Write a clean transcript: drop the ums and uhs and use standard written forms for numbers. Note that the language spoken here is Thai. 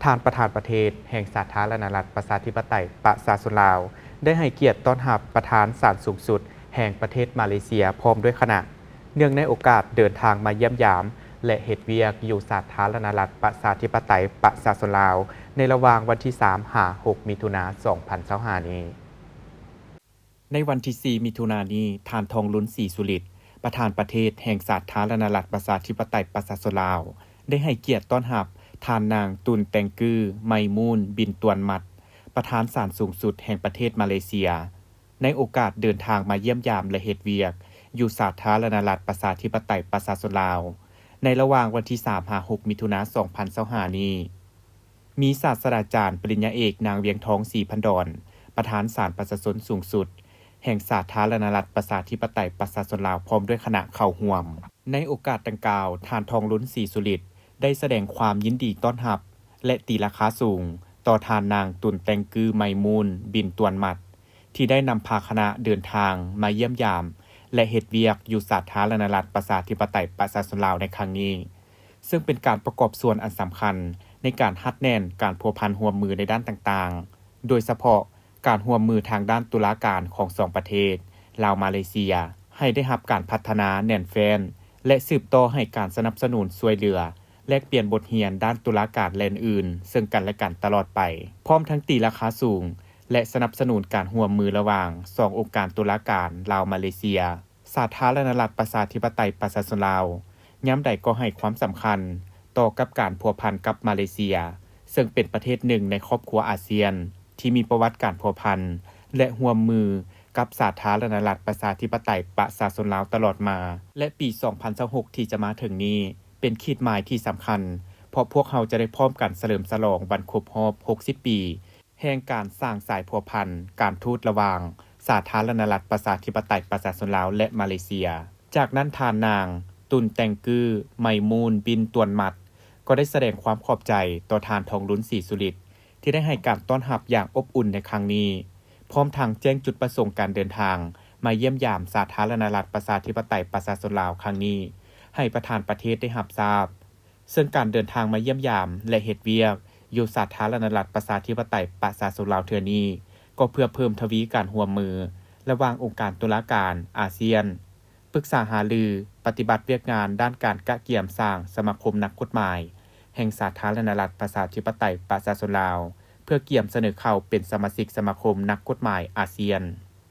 ท่านประธานประเทศแห่งสาธารณรัฐประชาธิปไตยประชาชนลาวได้ให้เกียรติต้อนรับประธานศาลสูงสุดแห่งประเทศมาเลเซียพร้อมด้วยคณะเนื่องในโอกาสเดินทางมาเยี่ยมยามและเฮ็ดเวียกอยู่สาธารณรัฐประชาธิปไตยประชาชนลาวในระหว่างวันที่3-6มิถุนายน2025นี้ในวันที่4มิถุนายนนี้ท่านทองลุ้นศรีสุฤทธิ์ประธานประเทศแห่งสาธารณรัฐประชาธิปไตยประชาชนลาวได้ให้เกียรติต้อนรับท่านนางตุนแตงกือไมมูนบินตวนมัดประธานศาลสูงสุดแห่งประเทศมาเลเซียในโอกาสเดินทางมาเยี่ยมยามและเฮ็ดเวียกอยู่สาธารณรัฐประชาธิปไตยประชาชนลาวในระหว่างวันที่3-6มิถุนายน2025นี้มีศาสตราจารย์ปริญญาเอกนางเวียงทองศรีพันดรประธานศาลประชาชนสูงสุดแห่งสาธารณรัฐประชาธิปไตยประชาชนลาวพร้อมด้วยคณะเข้าร่วมในโอกาสดังกล่าวท่านทองลุ้นศรีสุฤทธิ์ได้แสดงความยินดีต้อนรับและตีราคาสูงต่อทานนางตุนแตงกือไมมูนบินตวนมัดที่ได้นำพาคณะเดินทางมาเยี่ยมยามและเฮ็ดเวียกอยู่สาธารณรัฐประชาธิปไตยประชาชนลาวในครั้งนี้ซึ่งเป็นการประกอบส่วนอันสำคัญในการหัดแน่นการพัวพันร่วมมือในด้านต่างๆโดยเฉพาะการร่วมมือทางด้านตุลาการของ2ประเทศลาวมาเลเซียให้ได้รับการพัฒนาแน่นแฟ้นและสืบต่อให้การสนับสนุนช่วยเหลือแลกเปลี่ยนบทเรียนด้านตุลาการและอื่นซึ่งกันและกันตลอดไปพร้อมทั้งตีราคาสูงและสนับสนุนการร่วมมือระหว่าง2องค์การตุลาการลาวมาเลเซียสาธารณรัฐประชาธิปไตยประชาชนลาวยามใดก็ให้ความสำคัญต่อกับการพัวพันกับมาเลเซียซึ่งเป็นประเทศหนึ่งในครอบครัวอาเซียนที่มีประวัติการพัวพันและร่วมมือกับสาธารณรัฐประชาธิปไตยประชาชนลาวตลอดมาและปี2026ที่จะมาถึงนี้เป็นขีดหมายที่สำคัญเพราะพวกเราจะได้พร้อมกันเฉลิมฉลองวันครบรอบ60ปีแห่งการสร้างสายพัวพันการทูตระหว่างสาธารณรัฐประชาธิปไตยประชาชนลาวและมาเลเซียจากนั้นทานนางตุนแตงกือไมมูนบินตวนมัดก็ได้แสดงความขอบใจต่อทานทองลุ้นศรีสุฤทธิ์ที่ได้ให้การต้อนรับอย่างอบอุ่นในครั้งนี้พร้อมทั้งแจ้งจุดประสงค์การเดินทางมาเยี่ยมยามสาธารณรัฐประชาธิปไตยประชาชนลาวครั้งนี้ให้ประธานประเทศได้รับทราบซึ่งการเดินทางมาเยี่ยมยามและเฮ็ดเวียกอยู่สาธารณรัฐประชาธิปไตยประชาชนลาวเทื่อนี้ก็เพื่อเพิ่มทวีการร่วมมือระหว่างองค์การตุลาการอาเซียนปรึกษาหารือปฏิบัติเวียกงานด้านการกะเกี่ยมสร้างสมาคมนักกฎหมายแห่งสาธารณรัฐประชาธิปไตยประชาชนลาวเพื่อเกี่ยมเสนอเข้าเป็นสมาชิกสมาคมนักกฎหมายอาเซียน